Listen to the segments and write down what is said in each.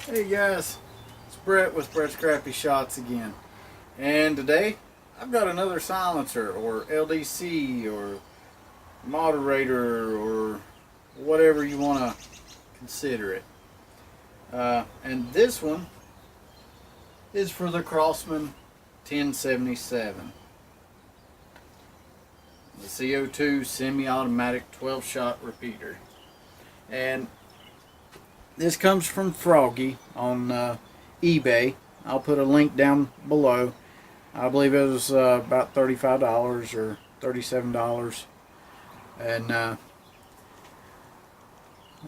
Hey guys, it's Brett with Brett's Crappy Shots again, and today I've got another silencer or LDC or moderator or whatever you want to consider it, and this one is for the Crosman 1077, the CO2 semi-automatic 12-shot repeater. And this comes from Froggy on eBay. I'll put a link down below. I believe it was about $35 or $37. And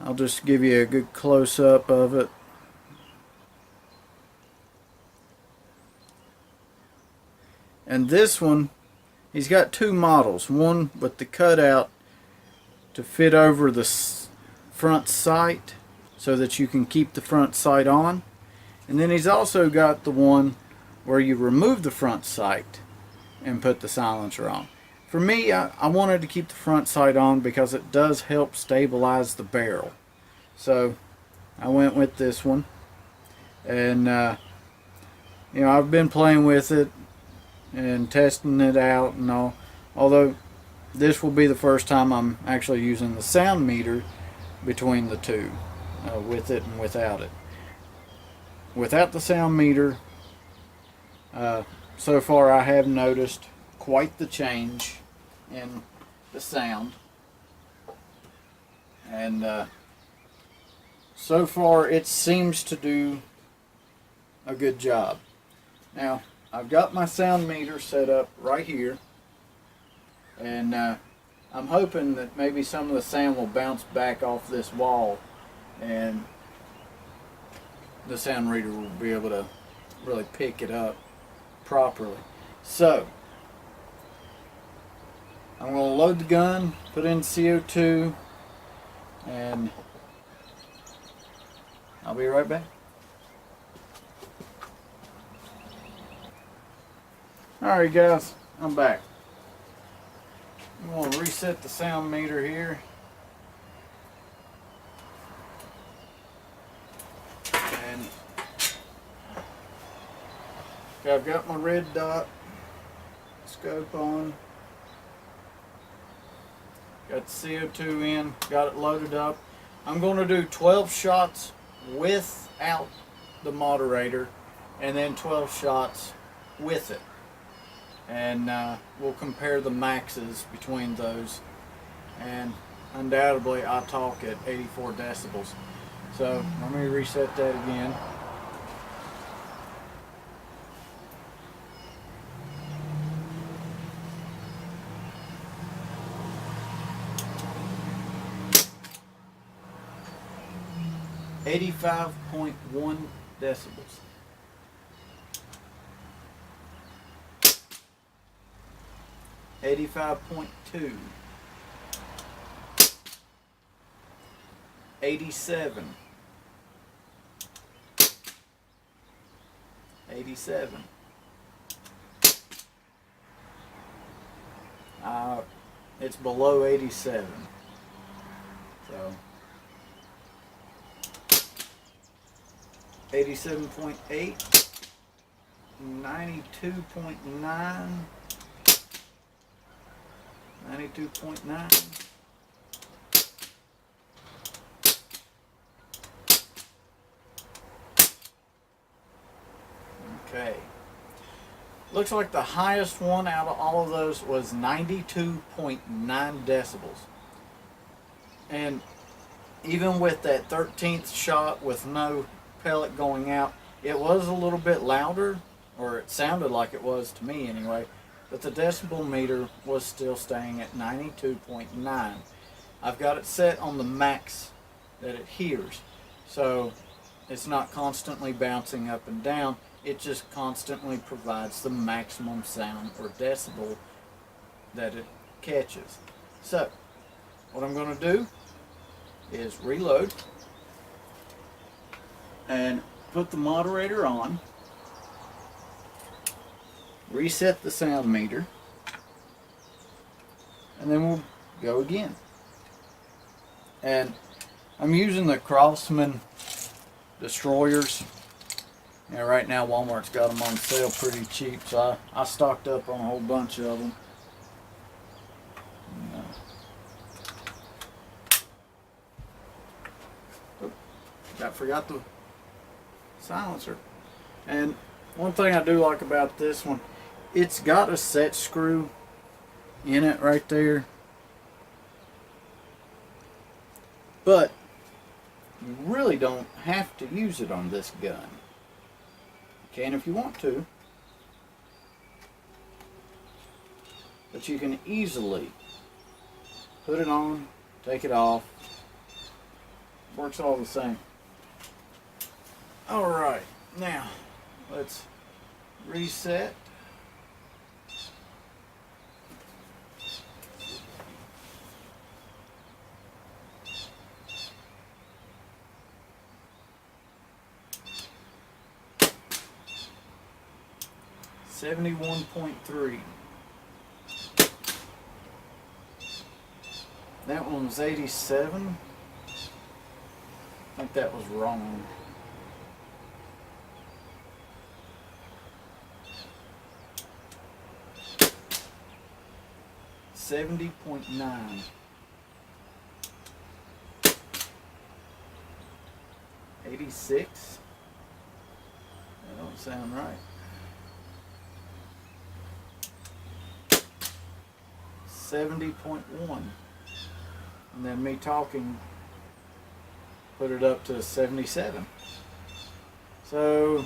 I'll just give you a good close-up of it. And this one, he's got two models. One with the cutout to fit over the front sight, so that you can keep the front sight on. And then he's also got the one where you remove the front sight and put the silencer on. For me, I wanted to keep the front sight on because it does help stabilize the barrel. So I went with this one. And you know, I've been playing with it and testing it out and all. Although this will be the first time I'm actually using the sound meter between the two. With it and without it. Without the sound meter, so far I have noticed quite the change in the sound, and so far it seems to do a good job. Now I've got my sound meter set up right here, and I'm hoping that maybe some of the sound will bounce back off this wall and the sound reader will be able to really pick it up properly. So I'm going to load the gun, put in CO2, and I'll be right back. Alright guys, I'm back. I'm going to reset the sound meter here. Okay, I've got my red dot scope on, got the CO2 in, got it loaded up. I'm going to do 12 shots without the moderator and then 12 shots with it, and we'll compare the maxes between those, and undoubtedly I talk at 84 decibels. So let me reset that again. .1 decibels. .2. 87. 87. It's below 87. So 87.8, 92.9, 92.9. Okay. Looks like the highest one out of all of those was 92.9 decibels. And even with that 13th shot with no pellet going out, it was a little bit louder, or it sounded like it was to me anyway, but the decibel meter was still staying at 92.9. I've got it set on the max that it hears, so it's not constantly bouncing up and down, It just constantly provides the maximum sound or decibel that it catches. So, what I'm going to do is reload and put the moderator on, reset the sound meter, and then we'll go again. And I'm using the Crosman destroyers. And right now Walmart's got them on sale pretty cheap, so I stocked up on a whole bunch of them. I forgot the silencer. And one thing I do like about this one, it's got a set screw in it right there, but you really don't have to use it on this gun. You can if you want to, but you can easily put it on, take it off. Works all the same. Alright, now let's reset. $71.3. That one was 87. I think that was wrong. $70.9. 86. That don't sound right. 70.1. And then me talking put it up to 77. So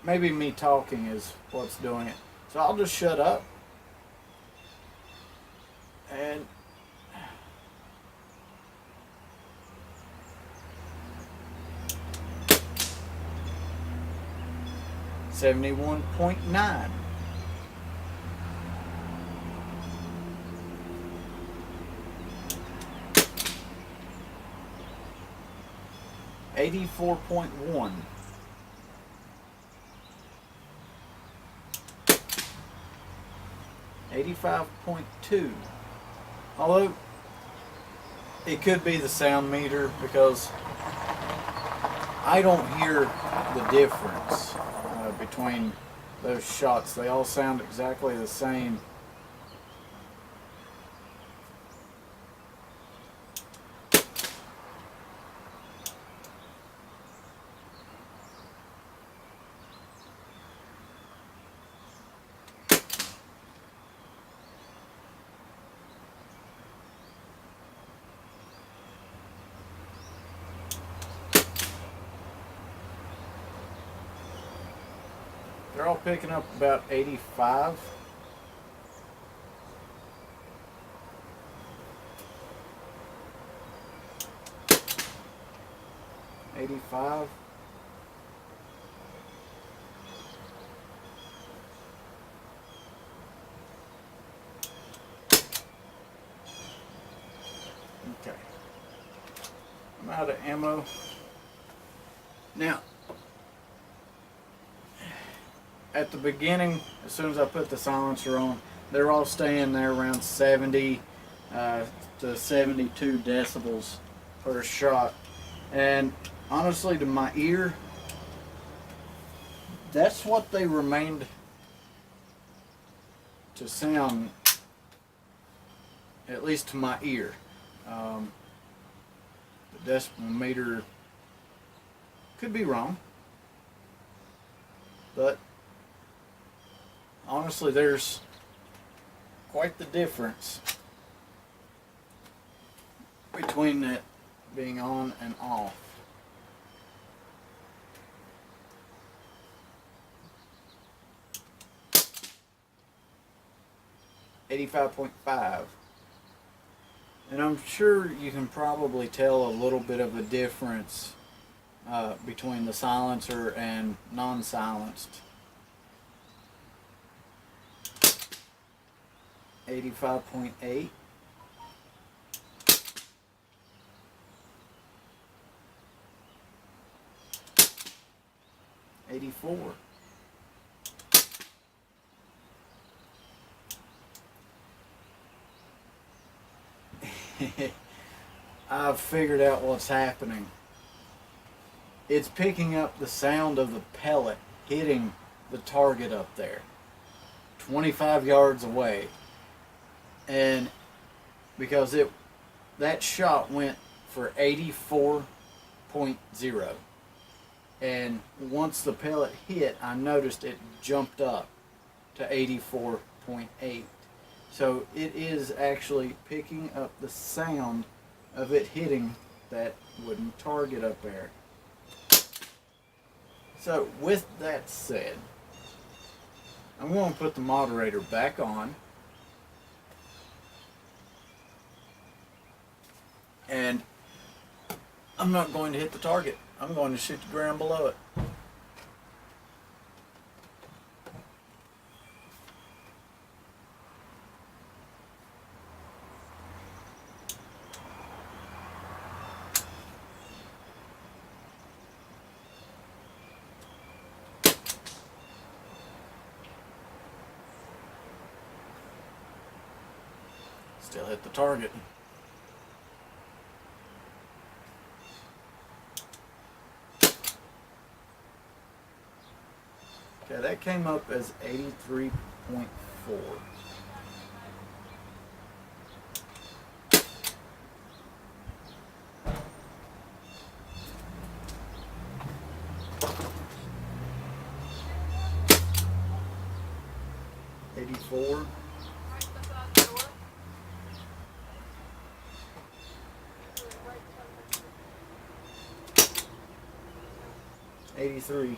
maybe me talking is what's doing it. So I'll just shut up and $71.9. $84.1. $85.2. Although it could be the sound meter, because I don't hear the difference between those shots. They all sound exactly the same. They're all picking up about 85. Okay. I'm out of ammo. Now, at the beginning, as soon as I put the silencer on, they're all staying there around 70 to 72 decibels per shot. And honestly, to my ear, that's what they remained to sound, at least to my ear. The decibel meter could be wrong, but honestly, there's quite the difference between that being on and off. $85.5. And I'm sure you can probably tell a little bit of a difference between the silencer and non-silenced. 85.8. 84. I've figured out what's happening. It's picking up the sound of the pellet hitting the target up there, 25 yards away. And because that shot went for 84.0. And once the pellet hit, I noticed it jumped up to 84.8. So it is actually picking up the sound of it hitting that wooden target up there. So with that said, I'm going to put the moderator back on. And I'm not going to hit the target. I'm going to shoot the ground below it. Still hit the target. Okay, that came up as 83.4. $84. 83.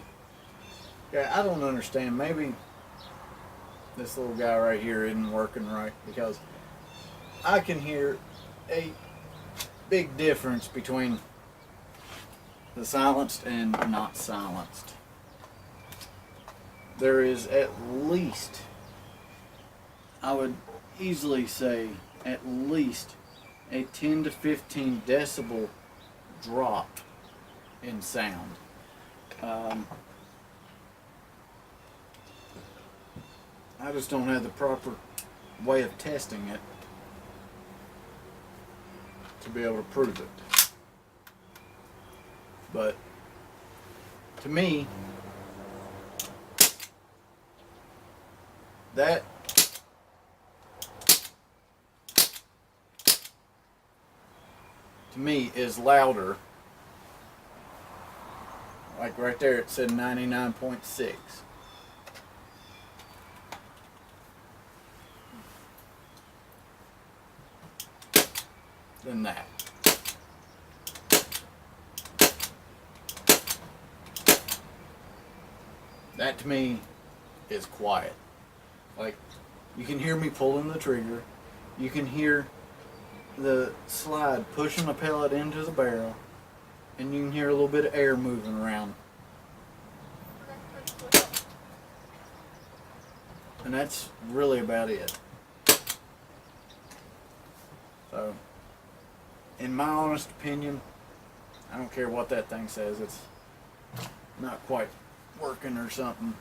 Yeah, I don't understand. Maybe this little guy right here isn't working right, because I can hear a big difference between the silenced and not silenced. There is at least, I would easily say, at least a 10 to 15 decibel drop in sound. I just don't have the proper way of testing it to be able to prove it. But to me, that to me is louder. Like right there it said 99.6. Than that. That to me is quiet. Like, you can hear me pulling the trigger, you can hear the slide pushing the pellet into the barrel, and you can hear a little bit of air moving around. And that's really about it. So, in my honest opinion, I don't care what that thing says, it's not quite working or something.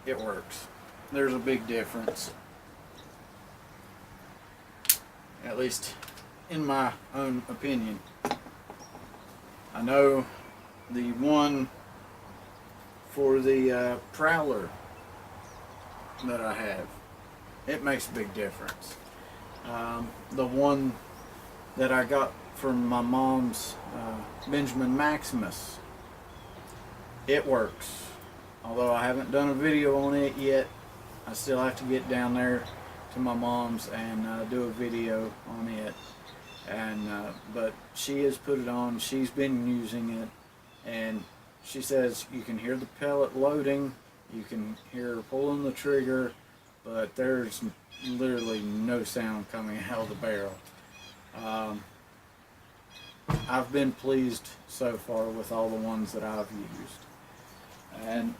It works. There's a big difference. At least in my own opinion. I know the one for the Prowler that I have, it makes a big difference. The one that I got from my mom's Benjamin Maximus, it works. Although I haven't done a video on it yet, I still have to get down there to my mom's and do a video on it. And but she has put it on, she's been using it, and she says you can hear the pellet loading, you can hear her pulling the trigger, but there's literally no sound coming out of the barrel. I've been pleased so far with all the ones that I've used. And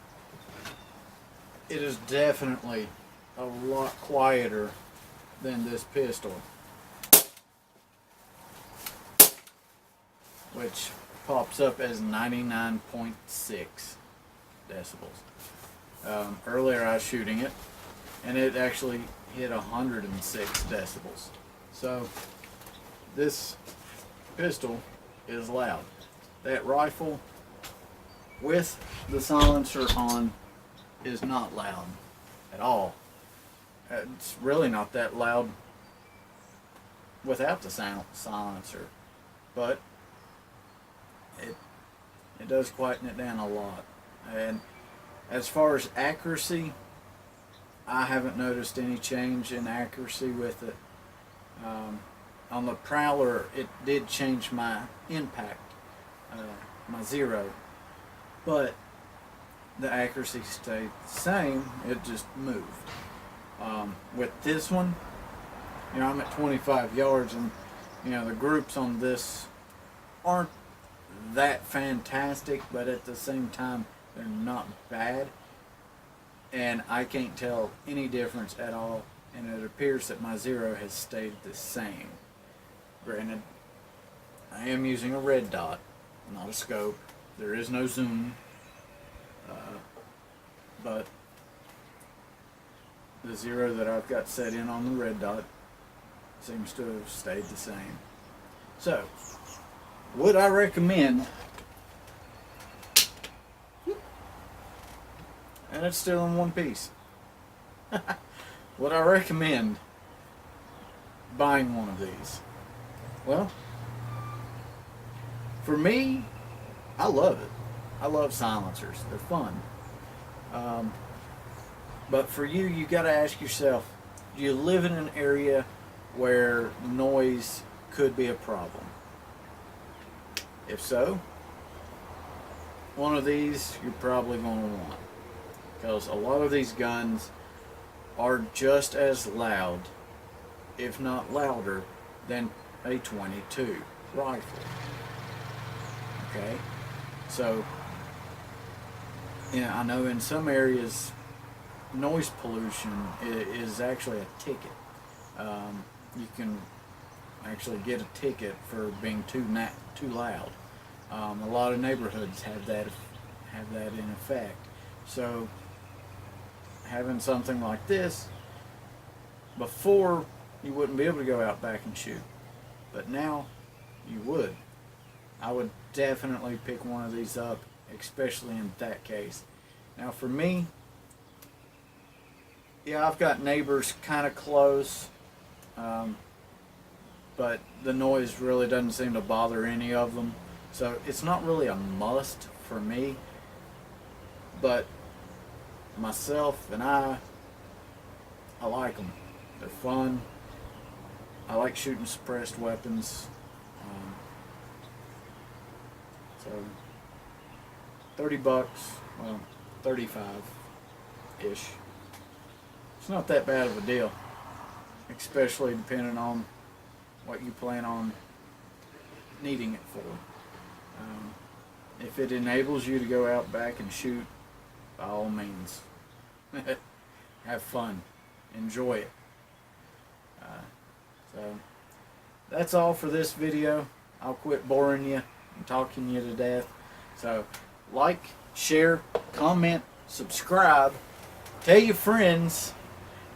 it is definitely a lot quieter than this pistol, which pops up as 99.6 decibels. Earlier I was shooting it and it actually hit 106 decibels. So this pistol is loud. That rifle with the silencer on is not loud at all. It's really not that loud without the silencer, but it does quieten it down a lot. And as far as accuracy, I haven't noticed any change in accuracy with it. On the Prowler, it did change my impact, my zero, but the accuracy stayed the same. It just moved. With this one, you know, I'm at 25 yards, and you know the groups on this aren't that fantastic, but at the same time they're not bad, and I can't tell any difference at all, and it appears that my zero has stayed the same. Granted, I am using a red dot, not a scope. There is no zoom, but the zero that I've got set in on the red dot seems to have stayed the same. So, would I recommend, and it's still in one piece, would I recommend buying one of these? Well, for me, I love it. I love silencers. They're fun. But for you, you got to ask yourself, do you live in an area where noise could be a problem? If so, one of these you're probably going to want, because a lot of these guns are just as loud, if not louder, than a .22 rifle. Okay, so I know in some areas noise pollution is actually a ticket. You can actually get a ticket for being too loud. A lot of neighborhoods have that in effect. So having something like this, before you wouldn't be able to go out back and shoot, but now you would. I would definitely pick one of these up, especially in that case. Now for me, yeah, I've got neighbors kind of close, but the noise really doesn't seem to bother any of them. So it's not really a must for me, but myself and I like them. They're fun. I like shooting suppressed weapons. So $30, well, 35-ish. It's not that bad of a deal, especially depending on what you plan on needing it for. If it enables you to go out back and shoot, by all means, have fun, enjoy it. So that's all for this video. I'll quit boring you and talking you to death. So like, share, comment, subscribe, tell your friends.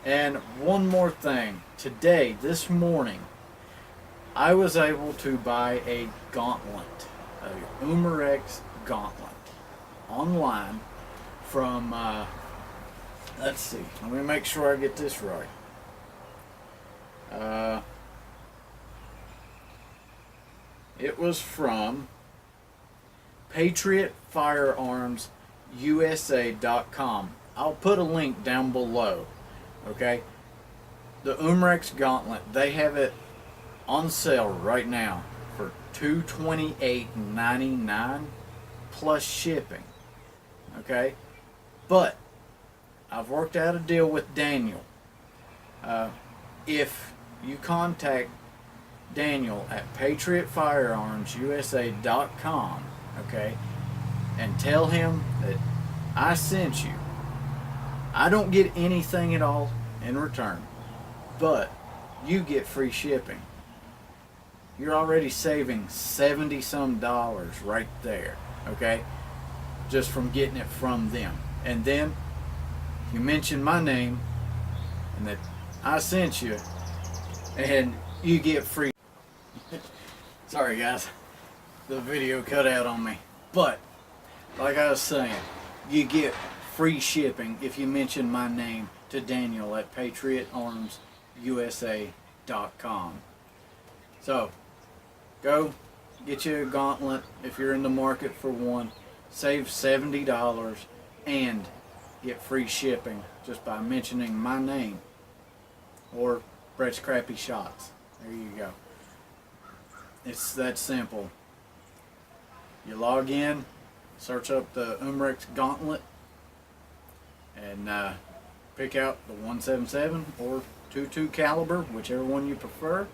And one more thing, today, this morning, I was able to buy a gauntlet, a UMAREX gauntlet, online from, let's see, let me make sure I get this right. It was from PatriotFirearmsUSA.com. I'll put a link down below. Okay, the UMAREX gauntlet, they have it on sale right now for $228.99 plus shipping. Okay, but I've worked out a deal with Daniel. If you contact Daniel at patriotfirearmsusa.com, okay, and tell him that I sent you. I don't get anything at all in return, but you get free shipping. You're already saving $70 some right there, okay, just from getting it from them. And then you mention my name and that I sent you, and you get free. Sorry guys, the video cut out on me. But like I was saying, you get free shipping if you mention my name to Daniel at patriotarmsusa.com. So go get you a gauntlet if you're in the market for one. Save $70 and get free shipping just by mentioning my name or Brett's Crappy Shots. There you go. It's that simple. You log in, search up the Umarex Gauntlet, and pick out the 177 or 22 caliber, whichever one you prefer.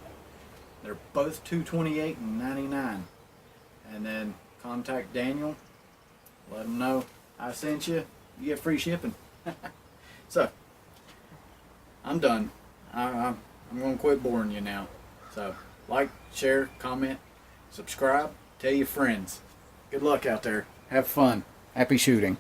They're both $228 and $99. And then contact Daniel, let him know I sent you. You get free shipping. So I'm done. I'm going to quit boring you now. So like, share, comment, subscribe, tell your friends. Good luck out there. Have fun. Happy shooting.